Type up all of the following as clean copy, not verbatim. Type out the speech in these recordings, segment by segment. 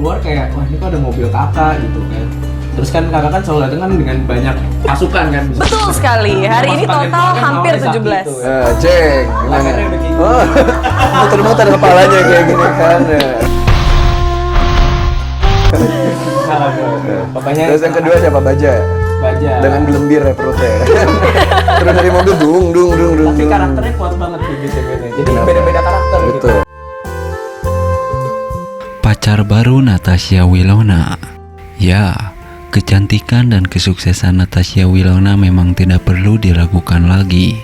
keluar kayak wah ini kok ada mobil kakak gitu kan. Terus kan kakak kan selalu datang kan dengan banyak pasukan kan. Betul sekali. Hari ini Pasukan total kan hampir awalnya Zaki 17. tuh. Cek, Lakarnya udah kayak oh, muter-muter kepalanya kayak gini kan. Pokoknya Terus yang kedua siapa? Baja. Baja. Dengan gelembir ya perutnya. Terus dari mobil dung. Tapi karakternya kuat banget di BTW-nya. Jadi Kenapa? beda-beda karakter gitu. Betul. Pacar baru Natasha Wilona. Ya, kecantikan dan kesuksesan Natasha Wilona memang tidak perlu diragukan lagi.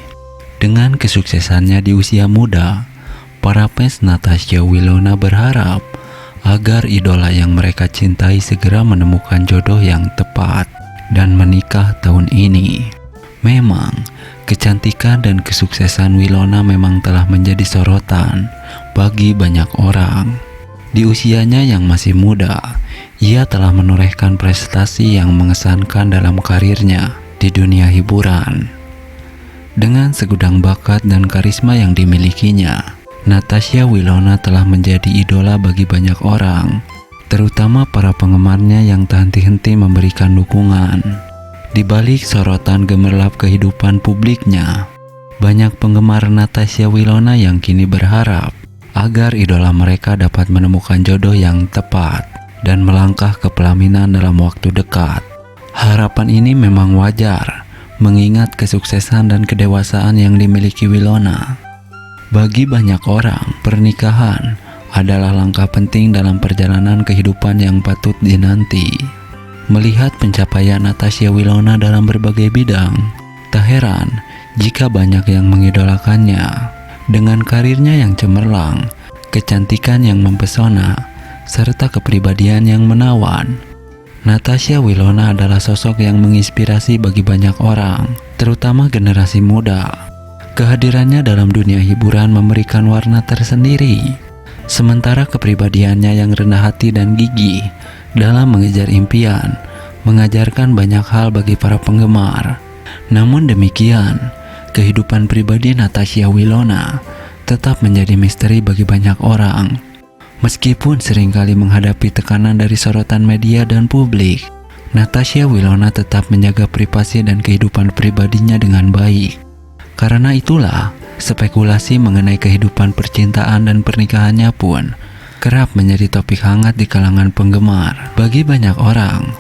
Dengan kesuksesannya di usia muda, para fans Natasha Wilona berharap agar idola yang mereka cintai segera menemukan jodoh yang tepat dan menikah tahun ini. Memang, kecantikan dan kesuksesan Wilona memang telah menjadi sorotan bagi banyak orang. Di usianya yang masih muda, ia telah menorehkan prestasi yang mengesankan dalam karirnya di dunia hiburan. Dengan segudang bakat dan karisma yang dimilikinya, Natasha Wilona telah menjadi idola bagi banyak orang, terutama para penggemarnya yang tak henti-henti memberikan dukungan. Di balik sorotan gemerlap kehidupan publiknya, banyak penggemar Natasha Wilona yang kini berharap agar idola mereka dapat menemukan jodoh yang tepat dan melangkah ke pelaminan dalam waktu dekat. Harapan ini memang wajar, mengingat kesuksesan dan kedewasaan yang dimiliki Wilona. Bagi banyak orang, pernikahan adalah langkah penting dalam perjalanan kehidupan yang patut dinanti. Melihat pencapaian Natasha Wilona dalam berbagai bidang, tak heran jika banyak yang mengidolakannya. Dengan karirnya yang cemerlang, kecantikan yang mempesona, serta kepribadian yang menawan, Natasha Wilona adalah sosok yang menginspirasi bagi banyak orang, terutama generasi muda. Kehadirannya dalam dunia hiburan memberikan warna tersendiri, sementara kepribadiannya yang rendah hati dan gigih dalam mengejar impian mengajarkan banyak hal bagi para penggemar. Namun demikian, kehidupan pribadi Natasha Wilona tetap menjadi misteri bagi banyak orang. Meskipun seringkali menghadapi tekanan dari sorotan media dan publik, Natasha Wilona tetap menjaga privasi dan kehidupan pribadinya dengan baik. Karena itulah, spekulasi mengenai kehidupan percintaan dan pernikahannya pun kerap menjadi topik hangat di kalangan penggemar. Bagi banyak orang,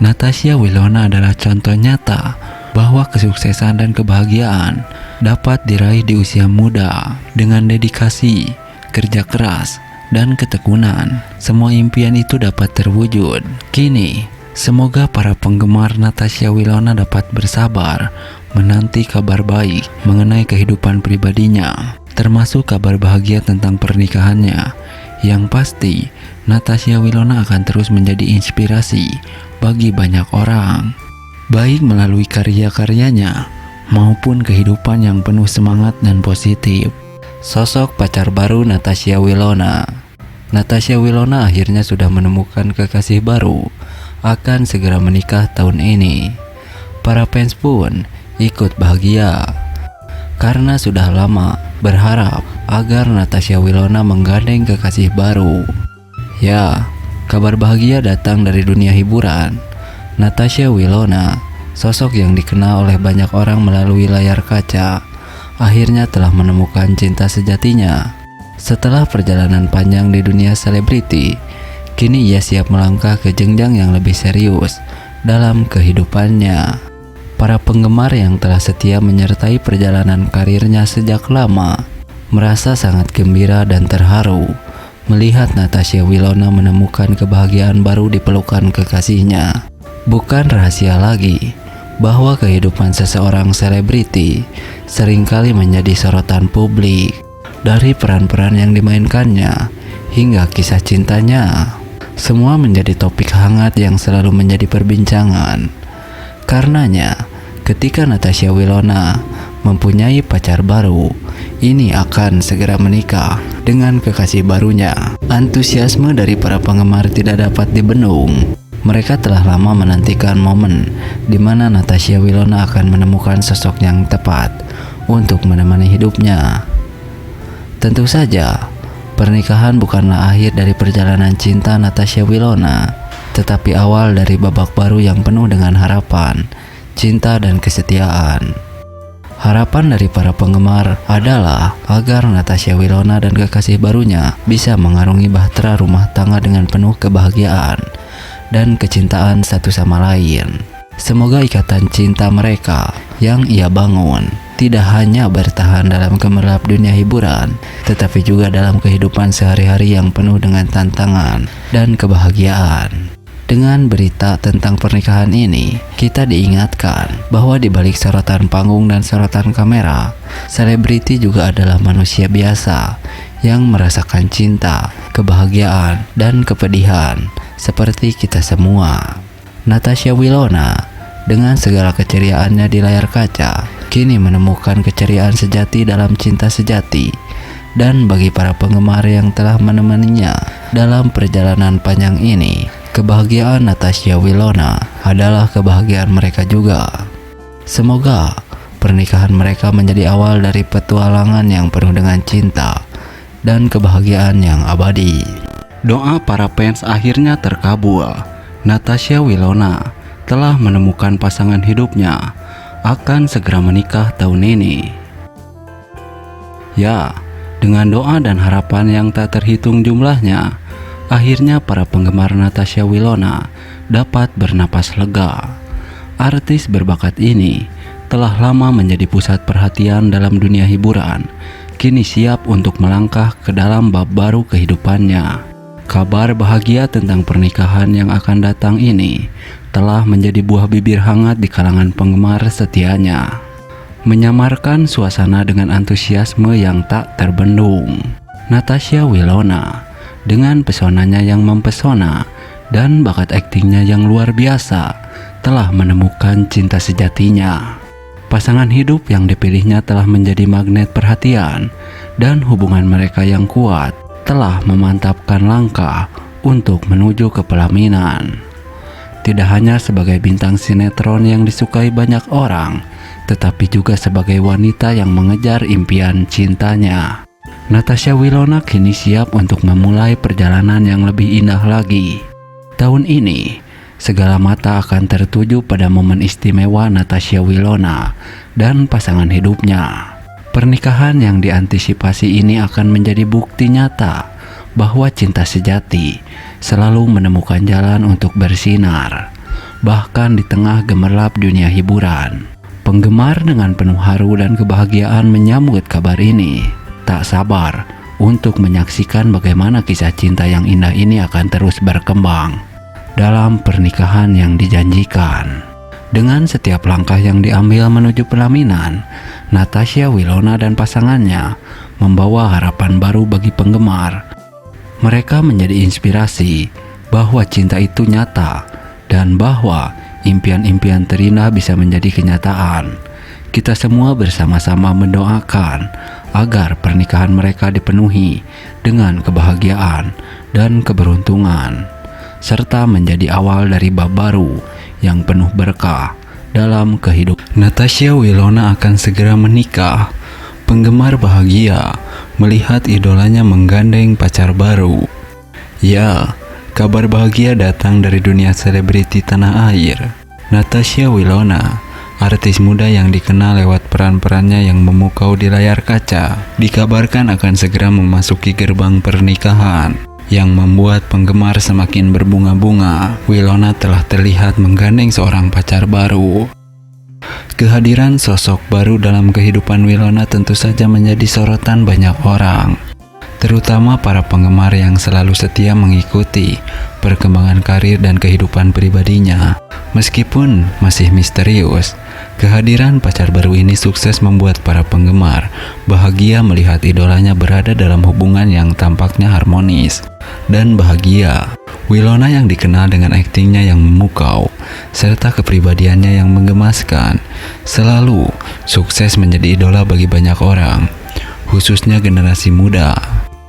Natasha Wilona adalah contoh nyata bahwa kesuksesan dan kebahagiaan dapat diraih di usia muda dengan dedikasi, kerja keras, dan ketekunan. Semua impian itu dapat terwujud. Kini, semoga para penggemar Natasha Wilona dapat bersabar menanti kabar baik mengenai kehidupan pribadinya, termasuk kabar bahagia tentang pernikahannya. Yang pasti, Natasha Wilona akan terus menjadi inspirasi bagi banyak orang, baik melalui karya-karyanya maupun kehidupan yang penuh semangat dan positif. Sosok pacar baru Natasha Wilona. Natasha Wilona akhirnya sudah menemukan kekasih baru, akan segera menikah tahun ini. Para fans pun ikut bahagia karena sudah lama berharap agar Natasha Wilona menggandeng kekasih baru. Ya, kabar bahagia datang dari dunia hiburan. Natasha Wilona, sosok yang dikenal oleh banyak orang melalui layar kaca, akhirnya telah menemukan cinta sejatinya. Setelah perjalanan panjang di dunia selebriti, kini ia siap melangkah ke jenjang yang lebih serius dalam kehidupannya. Para penggemar yang telah setia menyertai perjalanan karirnya sejak lama merasa sangat gembira dan terharu melihat Natasha Wilona menemukan kebahagiaan baru di pelukan kekasihnya. Bukan rahasia lagi bahwa kehidupan seseorang selebriti seringkali menjadi sorotan publik, dari peran-peran yang dimainkannya hingga kisah cintanya. Semua menjadi topik hangat yang selalu menjadi perbincangan. Karenanya, ketika Natasha Wilona mempunyai pacar baru, ini akan segera menikah dengan kekasih barunya. Antusiasme dari para penggemar tidak dapat dibendung. Mereka telah lama menantikan momen di mana Natasha Wilona akan menemukan sosok yang tepat untuk menemani hidupnya. Tentu saja, Pernikahan bukanlah akhir dari perjalanan cinta Natasha Wilona, tetapi awal dari babak baru yang penuh dengan harapan, cinta dan kesetiaan. Harapan dari para penggemar adalah agar Natasha Wilona dan kekasih barunya bisa mengarungi bahtera rumah tangga dengan penuh kebahagiaan dan kecintaan satu sama lain. Semoga ikatan cinta mereka yang ia bangun tidak hanya bertahan dalam gemerlap dunia hiburan, tetapi juga dalam kehidupan sehari-hari yang penuh dengan tantangan dan kebahagiaan. Dengan berita tentang pernikahan ini, kita diingatkan bahwa di balik sorotan panggung dan sorotan kamera, selebriti juga adalah manusia biasa yang merasakan cinta, kebahagiaan, dan kepedihan seperti kita semua. Natasha Wilona dengan segala keceriaannya di layar kaca, kini menemukan keceriaan sejati dalam cinta sejati. Dan bagi para penggemar yang telah menemaninya dalam perjalanan panjang ini, kebahagiaan Natasha Wilona adalah kebahagiaan mereka juga. Semoga pernikahan mereka menjadi awal dari petualangan yang penuh dengan cinta dan kebahagiaan yang abadi. Doa para fans akhirnya terkabul. Natasha Wilona telah menemukan pasangan hidupnya, akan segera menikah tahun ini. Ya, dengan doa dan harapan yang tak terhitung jumlahnya, akhirnya para penggemar Natasha Wilona dapat bernapas lega. Artis berbakat ini telah lama menjadi pusat perhatian dalam dunia hiburan, kini siap untuk melangkah ke dalam bab baru kehidupannya. Kabar bahagia tentang pernikahan yang akan datang ini telah menjadi buah bibir hangat di kalangan penggemar setianya, menyamarkan suasana dengan antusiasme yang tak terbendung. Natasha Wilona dengan pesonanya yang mempesona dan bakat aktingnya yang luar biasa telah menemukan cinta sejatinya. Pasangan hidup yang dipilihnya telah menjadi magnet perhatian, dan hubungan mereka yang kuat telah memantapkan langkah untuk menuju ke pelaminan. Tidak hanya sebagai bintang sinetron yang disukai banyak orang, tetapi juga sebagai wanita yang mengejar impian cintanya. Natasha Wilona kini siap untuk memulai perjalanan yang lebih indah lagi. Tahun ini, segala mata akan tertuju pada momen istimewa Natasha Wilona dan pasangan hidupnya. Pernikahan yang diantisipasi ini akan menjadi bukti nyata bahwa cinta sejati selalu menemukan jalan untuk bersinar, bahkan di tengah gemerlap dunia hiburan. Penggemar dengan penuh haru dan kebahagiaan menyambut kabar ini, tak sabar untuk menyaksikan bagaimana kisah cinta yang indah ini akan terus berkembang dalam pernikahan yang dijanjikan. Dengan setiap langkah yang diambil menuju pelaminan, Natasha Wilona dan pasangannya membawa harapan baru bagi penggemar. Mereka menjadi inspirasi bahwa cinta itu nyata dan bahwa impian-impian terindah bisa menjadi kenyataan. Kita semua bersama-sama mendoakan agar pernikahan mereka dipenuhi dengan kebahagiaan dan keberuntungan, serta menjadi awal dari bab baru yang penuh berkah dalam kehidupan. Natasha Wilona akan segera menikah. Penggemar bahagia melihat idolanya menggandeng pacar baru. Ya, kabar bahagia datang dari dunia selebriti tanah air. Natasha Wilona, artis muda yang dikenal lewat peran-perannya yang memukau di layar kaca, dikabarkan akan segera memasuki gerbang pernikahan, yang membuat penggemar semakin berbunga-bunga. Wilona telah terlihat menggandeng seorang pacar baru. Kehadiran sosok baru dalam kehidupan Wilona tentu saja menjadi sorotan banyak orang, terutama para penggemar yang selalu setia mengikuti perkembangan karir dan kehidupan pribadinya. Meskipun masih misterius, kehadiran pacar baru ini sukses membuat para penggemar bahagia melihat idolanya berada dalam hubungan yang tampaknya harmonis dan bahagia. Wilona yang dikenal dengan aktingnya yang memukau serta kepribadiannya yang menggemaskan, selalu sukses menjadi idola bagi banyak orang, khususnya generasi muda.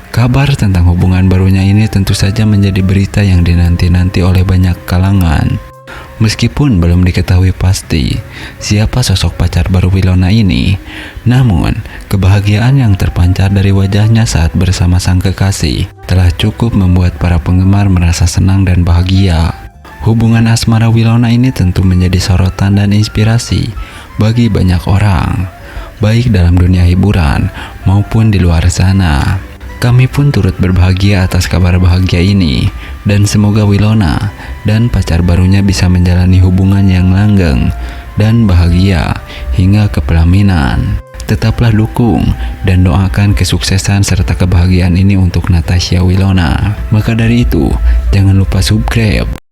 Kabar tentang hubungan barunya ini tentu saja menjadi berita yang dinanti-nanti oleh banyak kalangan. Meskipun belum diketahui pasti siapa sosok pacar baru Winona ini, namun kebahagiaan yang terpancar dari wajahnya saat bersama sang kekasih telah cukup membuat para penggemar merasa senang dan bahagia. Hubungan asmara Winona ini tentu menjadi sorotan dan inspirasi bagi banyak orang, baik dalam dunia hiburan maupun di luar sana. Kami pun turut berbahagia atas kabar bahagia ini, dan semoga Winona dan pacar barunya bisa menjalani hubungan yang langgeng dan bahagia hingga ke pelaminan. Tetaplah dukung dan doakan kesuksesan serta kebahagiaan ini untuk Natasha Winona. Maka dari itu, jangan lupa subscribe,